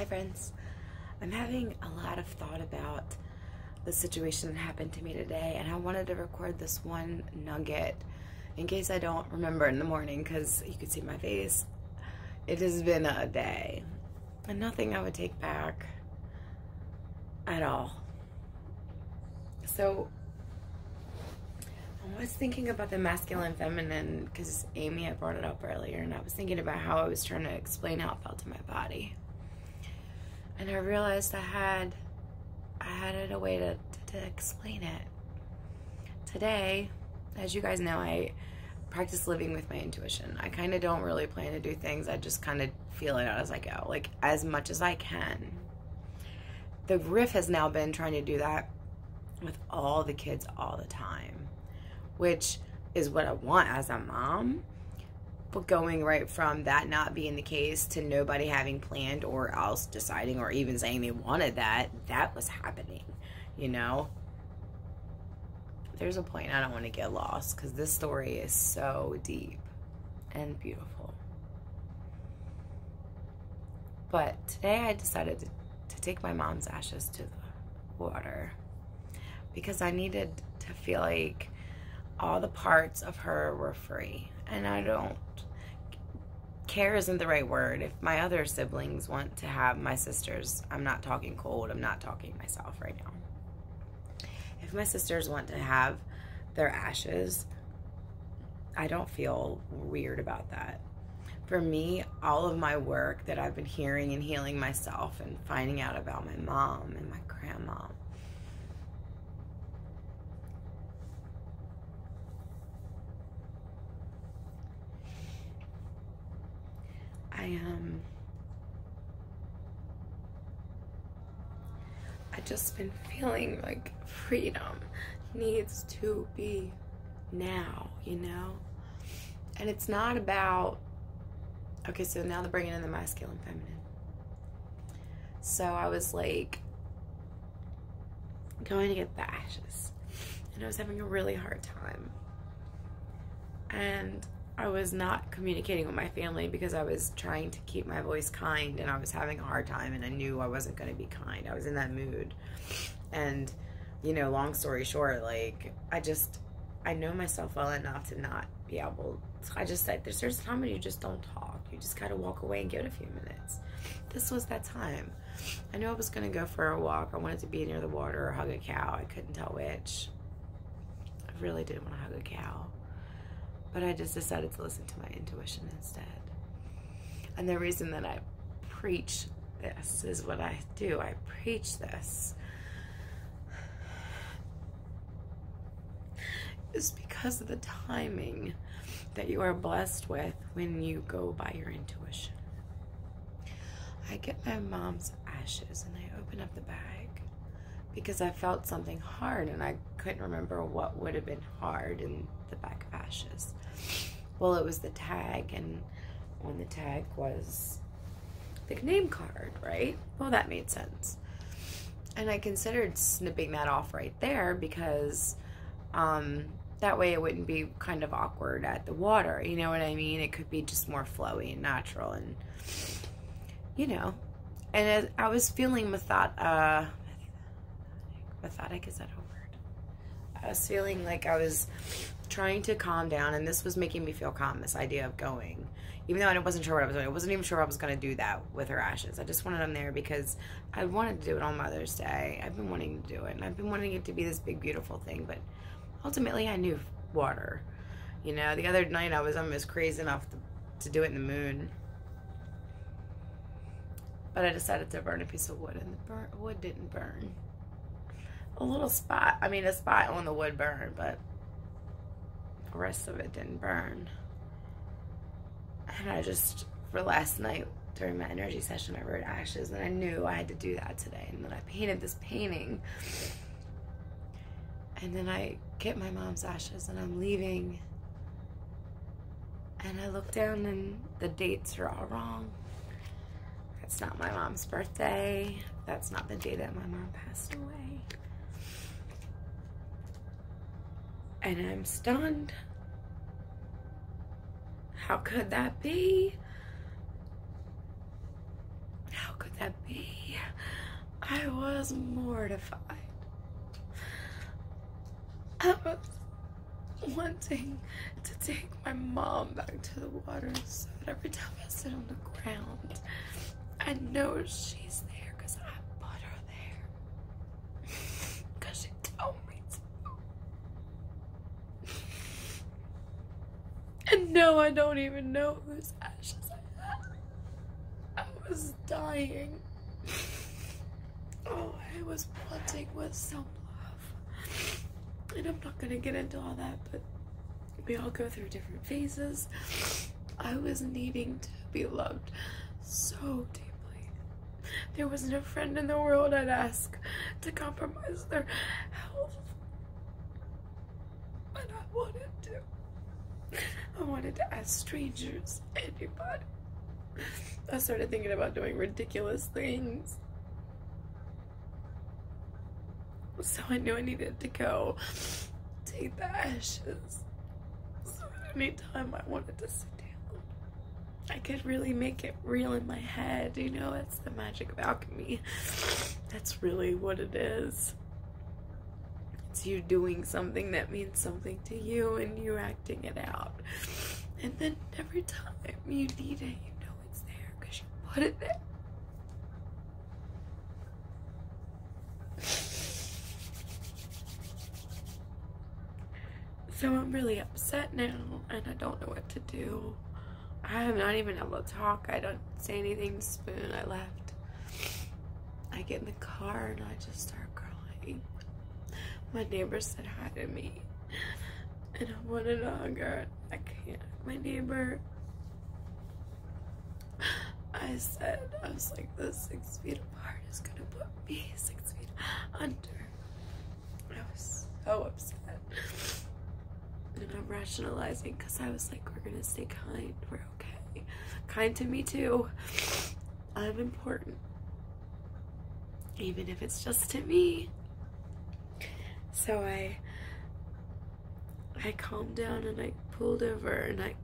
Hi friends, I'm having a lot of thought about the situation that happened to me today, and I wanted to record this one nugget in case I don't remember in the morning, because you can see my face. It has been a day and nothing I would take back at all. So I was thinking about the masculine feminine because Amy had brought it up earlier, and I was thinking about how I was trying to explain how it felt to my body. And I realized I had a way to explain it. Today, as you guys know, I practice living with my intuition. I kind of don't really plan to do things. I just kind of feel it out as I go, like as much as I can. The riff has now been trying to do that with all the kids all the time, which is what I want as a mom. But going right from that not being the case to nobody having planned or else deciding or even saying they wanted that was happening, you know? There's a point I don't want to get lost because this story is so deep and beautiful. But today I decided to take my mom's ashes to the water because I needed to feel like all the parts of her were free. And I don't, care isn't the right word. If my other siblings want to have my sisters, I'm not talking cold, I'm not talking myself right now. If my sisters want to have their ashes, I don't feel weird about that. For me, all of my work that I've been hearing and healing myself and finding out about my mom and my grandma, I just been feeling like freedom needs to be now, you know? And it's not about, okay, so now they're bringing in the masculine feminine. So I was like going to get the ashes and I was having a really hard time. And I was not communicating with my family because I was trying to keep my voice kind, and I was having a hard time, and I knew I wasn't going to be kind. I was in that mood. And, you know, long story short, like, I know myself well enough to not be able to, I just said, there's a time when you just don't talk. You just got to walk away and give it a few minutes. This was that time. I knew I was going to go for a walk. I wanted to be near the water or hug a cow. I couldn't tell which. I really did want to hug a cow. But I just decided to listen to my intuition instead. And the reason that I preach this is what I do. I preach this is because of the timing that you are blessed with when you go by your intuition. I get my mom's ashes and I open up the bag because I felt something hard and I couldn't remember what would have been hard in the bag of ashes. Well, it was the tag, and on the tag was the name card, right? Well, that made sense. And I considered snipping that off right there because that way it wouldn't be kind of awkward at the water, you know what I mean? It could be just more flowy and natural and, you know. And as I was feeling methodic, is that a word? I was feeling like I was trying to calm down, and this was making me feel calm, this idea of going. Even though I wasn't sure what I was doing. I wasn't even sure I was going to do that with her ashes. I just wanted them there because I wanted to do it on Mother's Day. I've been wanting to do it, and I've been wanting it to be this big, beautiful thing, but ultimately I knew water. You know, the other night I was almost crazy enough to do it in the moon. But I decided to burn a piece of wood, and the wood didn't burn. A spot on the wood burned, but the rest of it didn't burn. And I just, for last night during my energy session, I wrote ashes, and I knew I had to do that today. And then I painted this painting. And then I get my mom's ashes and I'm leaving. And I look down and the dates are all wrong. That's not my mom's birthday. That's not the day that my mom passed away. And I'm stunned. How could that be? How how could that be? I was mortified. I was wanting to take my mom back to the water so that every time I sit on the ground, I know she's there because I put her there. Because she told me to. And no, I don't even know whose ashes I had. I was dying. All I was wanting was some love. And I'm not gonna get into all that, but we all go through different phases. I was needing to be loved so deeply. There wasn't a friend in the world I'd ask to compromise their health. But I wanted to. I wanted to ask strangers, anybody. I started thinking about doing ridiculous things. So I knew I needed to go take the ashes. So anytime I wanted to sit down, I could really make it real in my head. You know, that's the magic of alchemy. That's really what it is. It's you doing something that means something to you and you acting it out. And then every time you need it, you know it's there because you put it there. So I'm really upset now, and I don't know what to do. I'm not even able to talk. I don't say anything to Spoon. I left. I get in the car, and I just start crying. My neighbor said hi to me, and I wanted to hug her. I can't. My neighbor, I was like, the 6 feet apart is going to put me 6 feet under. I was so upset. And I'm rationalizing because I was like, we're gonna stay kind, we're okay. Kind to me too. I'm important. Even if it's just to me. So I calmed down and I pulled over, and I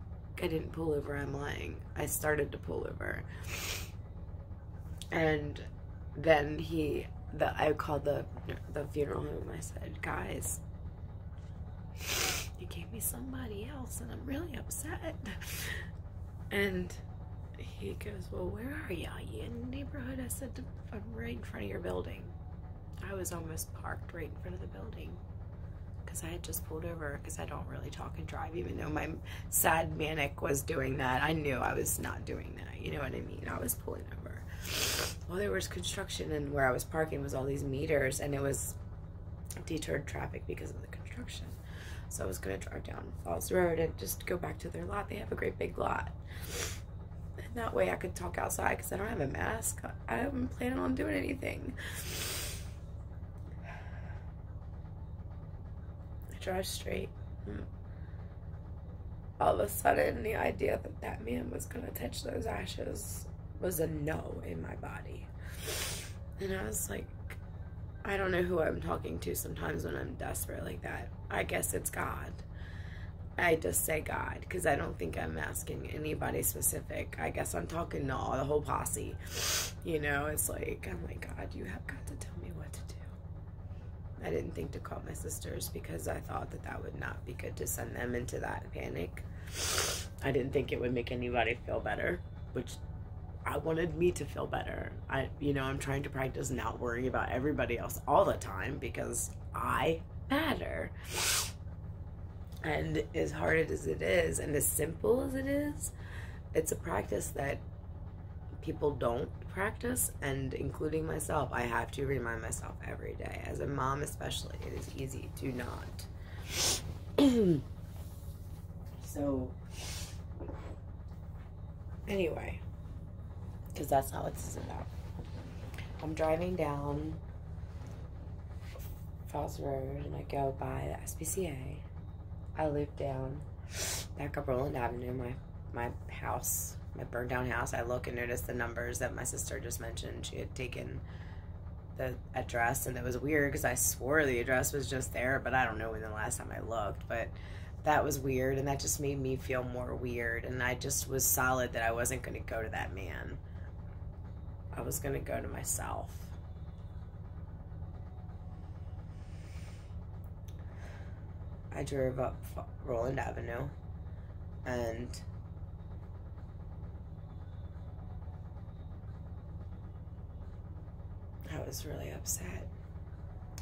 didn't pull over, I'm lying. I started to pull over. And then I called the funeral home. I said, guys, you gave me somebody else and I'm really upset. And he goes, well, where are you? Are you in the neighborhood? I said, I'm right in front of your building. I was almost parked right in front of the building because I had just pulled over because I don't really talk and drive, even though my sad manic was doing that. I knew I was not doing that. You know what I mean? I was pulling over. Well, there was construction, and where I was parking was all these meters, and it was deterred traffic because of the construction. So I was going to drive down Falls Road and just go back to their lot. They have a great big lot. And that way I could talk outside because I don't have a mask. I haven't planning on doing anything. I drive straight. All of a sudden, the idea that that man was going to touch those ashes was a no in my body. And I was like, I don't know who I'm talking to sometimes when I'm desperate like that. I guess it's God. I just say God because I don't think I'm asking anybody specific. I guess I'm talking to the whole posse. You know, it's like, I'm like, God, you have got to tell me what to do. I didn't think to call my sisters because I thought that that would not be good to send them into that panic. I didn't think it would make anybody feel better, which I wanted me to feel better. I'm trying to practice not worrying about everybody else all the time because I matter. And as hard as it is, and as simple as it is, it's a practice that people don't practice, and including myself, I have to remind myself every day. As a mom especially, it is easy to not. So, anyway, because that's not what this is about. I'm driving down Falls Road, and I go by the SPCA. I loop down, back up Roland Avenue, my house, my burned down house. I look and notice the numbers that my sister just mentioned. She had taken the address, and it was weird because I swore the address was just there, but I don't know when the last time I looked, but that was weird, and that just made me feel more weird, and I just was solid that I wasn't going to go to that man. I was gonna go to myself. I drove up Roland Avenue, and I was really upset.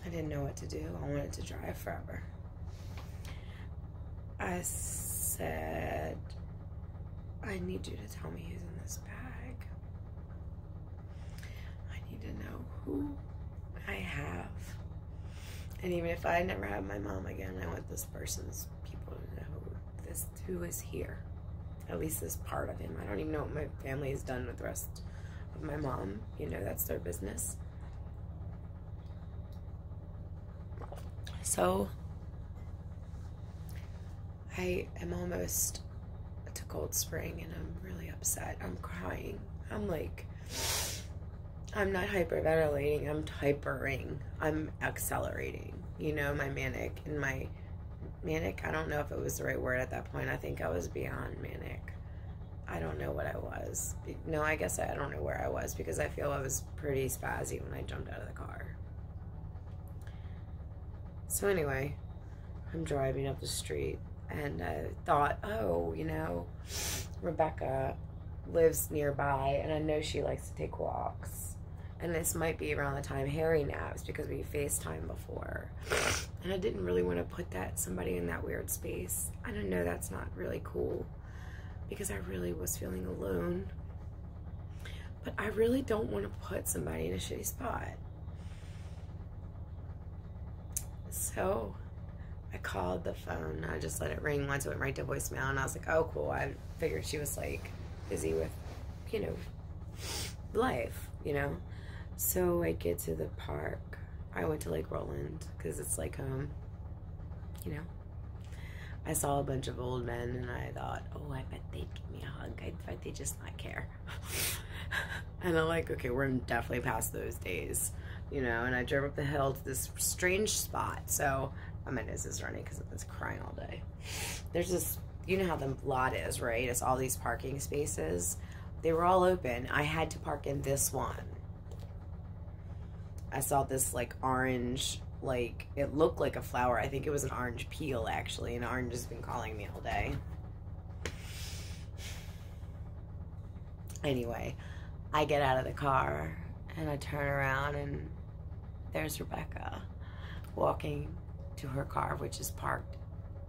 I didn't know what to do. I wanted to drive forever. I said, I need you to tell me who's in this bag. I need to know who I have. And even if I never have my mom again, I want this person's people to know who is here. At least this part of him. I don't even know what my family has done with the rest of my mom. You know, that's their business. So I am almost to Cold Spring, and I'm really upset. I'm crying. I'm like, I'm not hyperventilating. I'm hypering. I'm accelerating. You know, my manic, I don't know if it was the right word at that point. I think I was beyond manic. I don't know what I was. No, I guess I don't know where I was, because I feel I was pretty spazzy when I jumped out of the car. So anyway, I'm driving up the street, and I thought, oh, you know, Rebecca lives nearby, and I know she likes to take walks. And this might be around the time Harry naps, because we FaceTime before. And I didn't really want to put somebody in that weird space. I don't know, that's not really cool, because I really was feeling alone. But I really don't want to put somebody in a shitty spot. So I called the phone. I just let it ring once. It went right to voicemail, and I was like, oh, cool. I figured she was like busy with, you know, life, you know. So I get to the park. I went to Lake Roland because it's like home, you know. I saw a bunch of old men, and I thought, oh, I bet they'd give me a hug. I bet they just not care. And I'm like, okay, we're definitely past those days, you know. And I drove up the hill to this strange spot. So my nose is running because I've been crying all day. There's this, you know how the lot is, right? It's all these parking spaces. They were all open. I had to park in this one. I saw this like orange, like it looked like a flower. I think it was an orange peel, actually, and orange has been calling me all day. Anyway, I get out of the car and I turn around, and there's Rebecca walking to her car, which is parked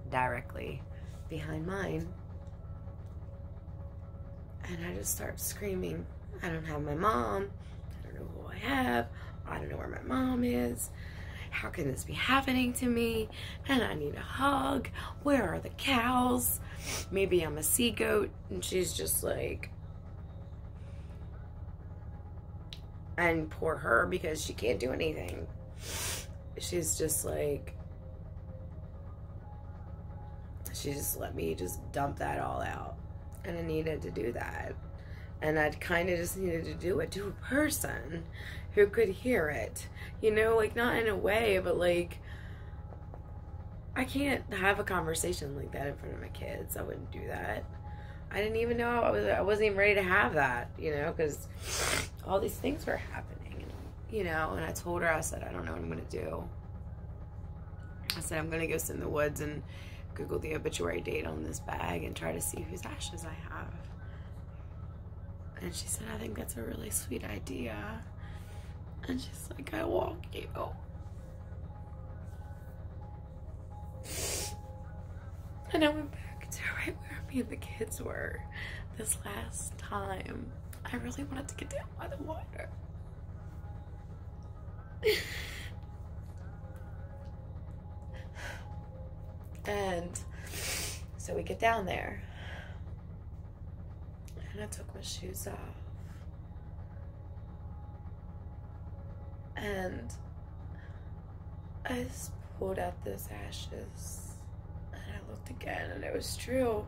directly behind mine. And I just start screaming, I don't have my mom. I don't know who I have. I don't know where my mom is. How can this be happening to me? And I need a hug. Where are the cows? Maybe I'm a sea goat. And she's just like, and poor her, because she can't do anything. She's just like, she just let me just dump that all out. And I needed to do that. And I kind of just needed to do it to a person who could hear it. You know, like, not in a way, but like, I can't have a conversation like that in front of my kids. I wouldn't do that. I didn't even know I wasn't even ready to have that, you know, because all these things were happening, you know. And I told her, I said, I don't know what I'm going to do. I said, I'm going to go sit in the woods and Google the obituary date on this bag and try to see whose ashes I have. And she said, I think that's a really sweet idea. And she's like, I walk you. And I went back to right where me and the kids were this last time. I really wanted to get down by the water. And so we get down there, and I took my shoes off, and I just pulled out those ashes, and I looked again, and it was true.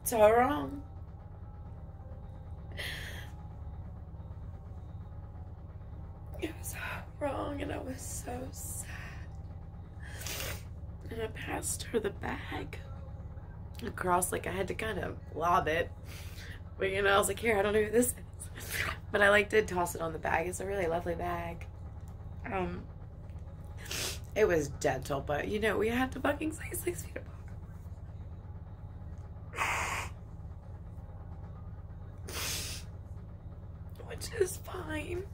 It's all wrong. It was all wrong, and I was so sad. And I passed her the bag across, like I had to kind of lob it. But, you know, I was like, here, I don't know who this is. But I like to toss it on the bag. It's a really lovely bag. It was gentle, but you know, we had to fucking say 6 feet apart. Which is fine,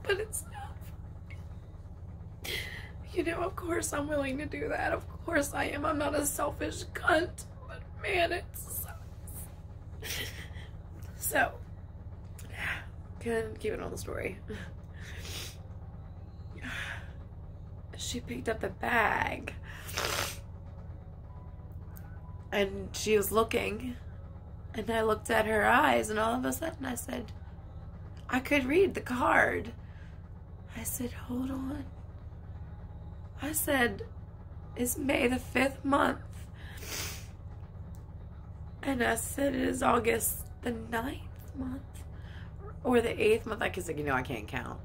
but it's not fine. You know, of course I'm willing to do that. Of course I am. I'm not a selfish cunt, but man, it sucks. So, keeping on the story. She picked up the bag and she was looking, and I looked at her eyes, and all of a sudden I said, I could read the card. I said, hold on. I said, it's May the 5th month. And I said, it is August the 9th month. Or the 8th month. Because, like, you know, I can't count.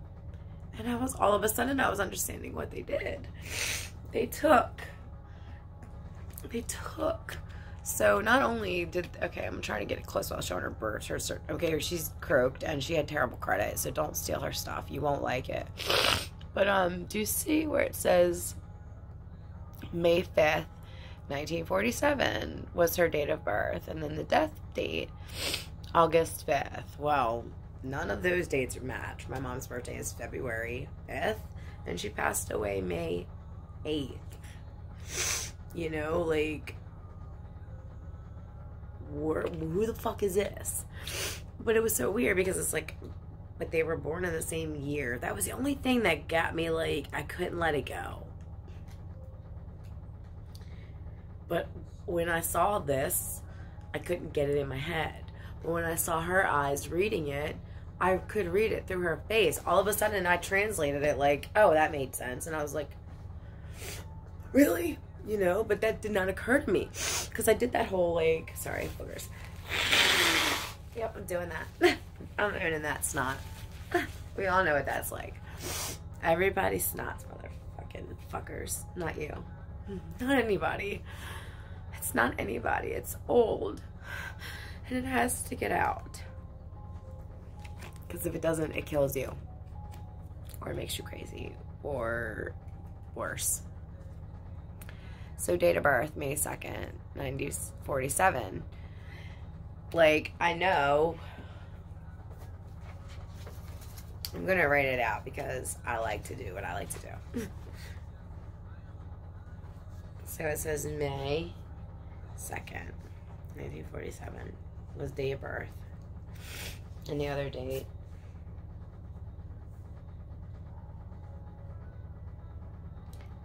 And I was, all of a sudden, I was understanding what they did. They took. So not only did, okay, I'm trying to get it close while showing her birth. Okay, she's croaked and she had terrible credit, so don't steal her stuff. You won't like it. But do you see where it says May 5th, 1947 was her date of birth, and then the death date, August 5th. Well, none of those dates match. My mom's birthday is February 5th, and she passed away May 8th. You know, like, who the fuck is this? But it was so weird because it's like, but they were born in the same year. That was the only thing that got me, like, I couldn't let it go. But when I saw this, I couldn't get it in my head. But when I saw her eyes reading it, I could read it through her face. All of a sudden, I translated it like, oh, that made sense. And I was like, really? You know, but that did not occur to me. Because I did that whole, like, sorry, boogers. Yep, I'm doing that. I'm doing that snot. We all know what that's like. Everybody snots, motherfucking fuckers. Not you. Not anybody. It's not anybody. It's old. And it has to get out. Because if it doesn't, it kills you. Or it makes you crazy. Or worse. So date of birth, May 2nd, 1947. Like, I know. I'm going to write it out because I like to do what I like to do. So it says May 2nd, 1947 was day of birth. And the other date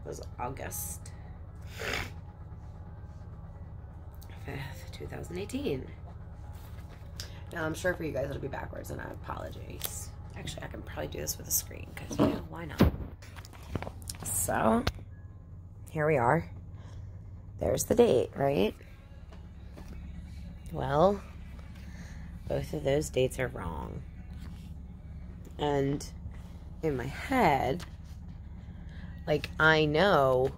was August 5th, 2018. Now, I'm sure for you guys it'll be backwards, and I apologize. Actually, I can probably do this with a screen, because, you know, why not? So, here we are. There's the date, right? Well, both of those dates are wrong. And in my head, like, I know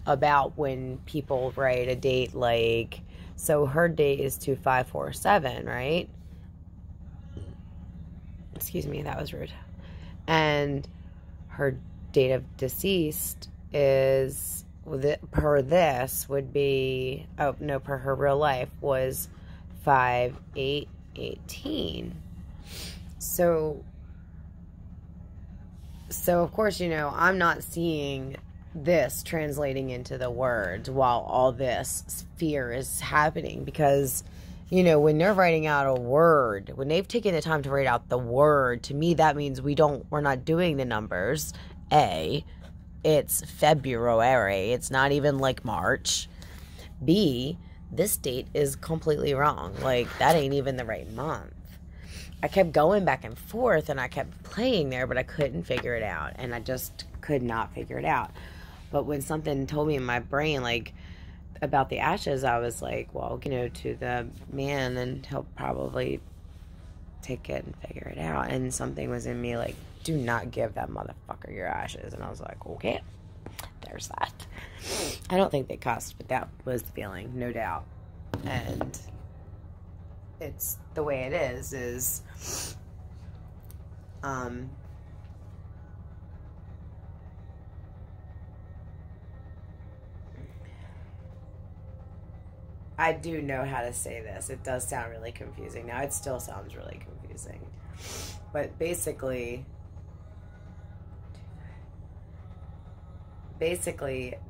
about when people write a date like, so her date is 2547, right? Excuse me, that was rude. And her date of deceased is, per this would be, oh no, per her real life was 5/8/18. So of course, you know, I'm not seeing this translating into the words while all this fear is happening, because, you know, when they're writing out a word, when they've taken the time to write out the word, to me that means we're not doing the numbers. It's February, it's not even like March. B, this date is completely wrong. Like, that ain't even the right month. I kept going back and forth and I kept playing there, but I couldn't figure it out, and I just could not figure it out. But when something told me in my brain, like, about the ashes, I was like, well, you know, to the man, and he'll probably take it and figure it out. And something was in me like, do not give that motherfucker your ashes. And I was like, okay, there's that. I don't think they cussed, but that was the feeling, no doubt. And it's the way it is I do know how to say this. It does sound really confusing. Now it still sounds really confusing. But basically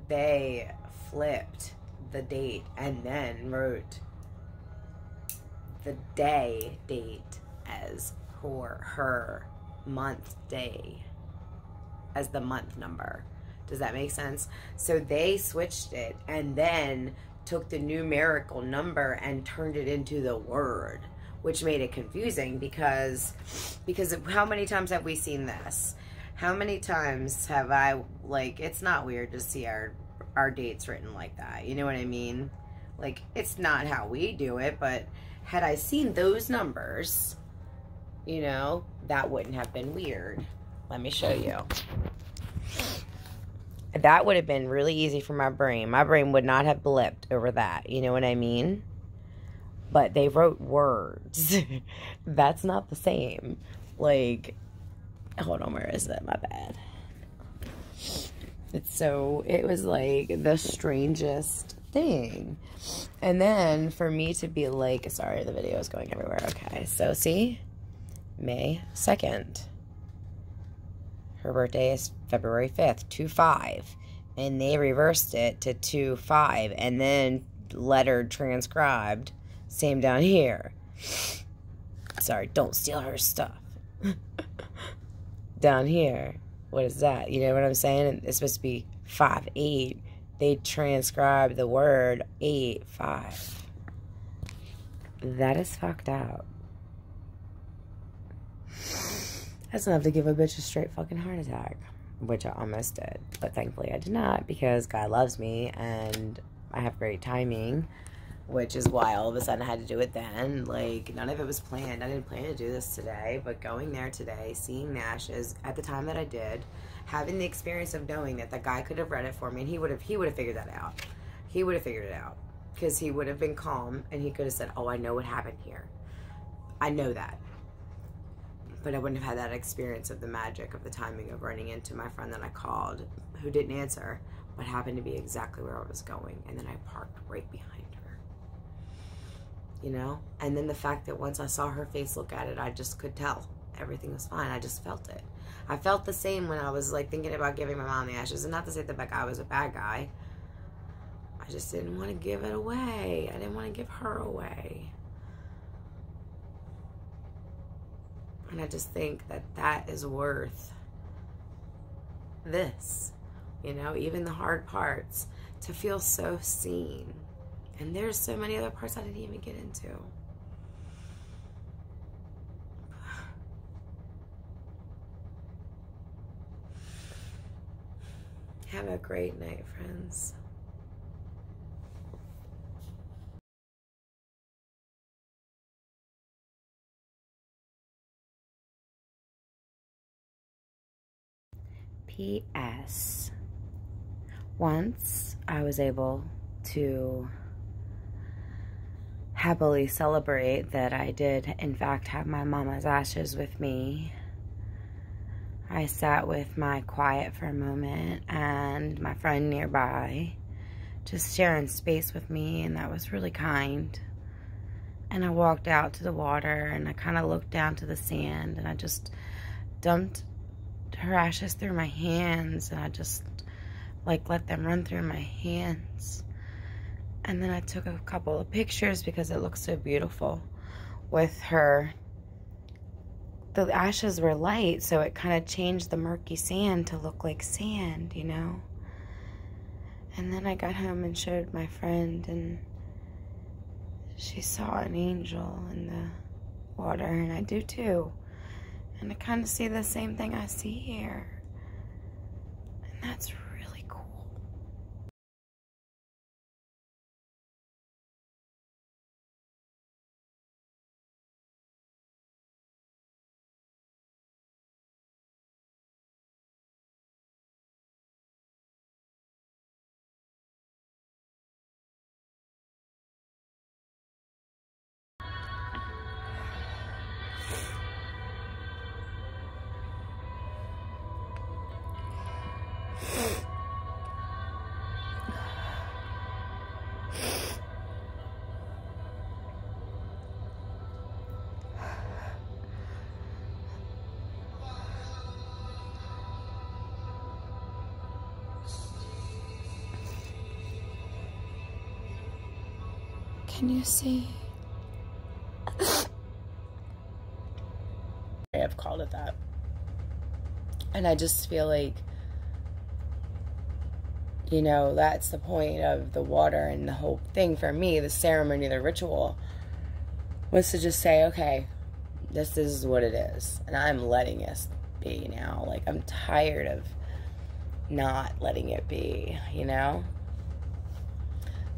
they flipped the date and then wrote the day date as her month day as the month number. Does that make sense? So they switched it and then took the numerical number and turned it into the word, which made it confusing because how many times have we seen this? How many times have I, like, it's not weird to see our dates written like that. You know what I mean? Like, it's not how we do it, but had I seen those numbers, you know, that wouldn't have been weird. Let me show you. That would have been really easy for my brain. My brain would not have blipped over that. You know what I mean? But they wrote words. That's not the same. Like, hold on, where is it? My bad. It was like the strangest thing. And then for me to be like, sorry, the video is going everywhere. Okay, so see? May 2nd. Her birthday is February 5th, 2-5. And they reversed it to 2-5 and then lettered transcribed. Same down here. Sorry, don't steal her stuff. Down here. What is that? You know what I'm saying? It's supposed to be 5-8. They transcribed the word 8-5. That is fucked up. That's enough to give a bitch a straight fucking heart attack. Which I almost did. But thankfully I did not, because God loves me and I have great timing. Which is why all of a sudden I had to do it then. Like, none of it was planned. I didn't plan to do this today. But going there today, seeing the ashes at the time that I did, having the experience of knowing that the guy could have read it for me, and he would have figured that out. He would have figured it out. Because he would have been calm, and he could have said, oh, I know what happened here. I know that. But I wouldn't have had that experience of the magic of the timing of running into my friend that I called, who didn't answer, but happened to be exactly where I was going. And then I parked right behind her. You know? And then the fact that once I saw her face look at it, I just could tell. Everything was fine. I just felt it. I felt the same when I was, like, thinking about giving my mom the ashes. And not to say that that guy was a bad guy. I just didn't want to give it away. I didn't want to give her away. And I just think that that is worth this. You know, even the hard parts. To feel so seen. And there's so many other parts I didn't even get into. Have a great night, friends. P.S. Once I was able to happily celebrate that I did, in fact, have my mama's ashes with me. I sat with my quiet for a moment and my friend nearby, just sharing space with me, and that was really kind. And I walked out to the water and I kind of looked down to the sand and I just dumped her ashes through my hands, and I just like let them run through my hands. And then I took a couple of pictures because it looked so beautiful with her. The ashes were light, so it kind of changed the murky sand to look like sand, you know. And then I got home and showed my friend, and she saw an angel in the water, and I do too. And I kind of see the same thing I see here. And that's really cool. Can you see? I have called it that. And I just feel like, you know, that's the point of the water and the whole thing for me, the ceremony, the ritual, was to just say, okay, this is what it is. And I'm letting it be now. Like, I'm tired of not letting it be, you know?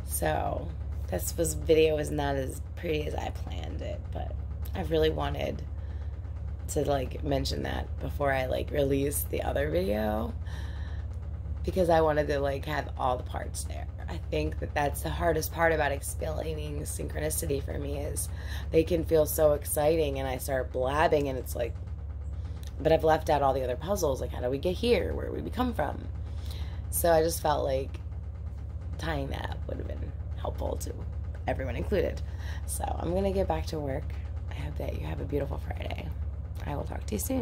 So, this video was not as pretty as I planned it, but I really wanted to, like, mention that before I, like, release the other video, because I wanted to, like, have all the parts there. I think that that's the hardest part about explaining synchronicity for me, is they can feel so exciting and I start blabbing and it's like, but I've left out all the other puzzles. Like, how do we get here? Where did we come from? So I just felt like tying that would have been helpful to everyone included. So I'm going to get back to work. I hope that you have a beautiful Friday. I will talk to you soon.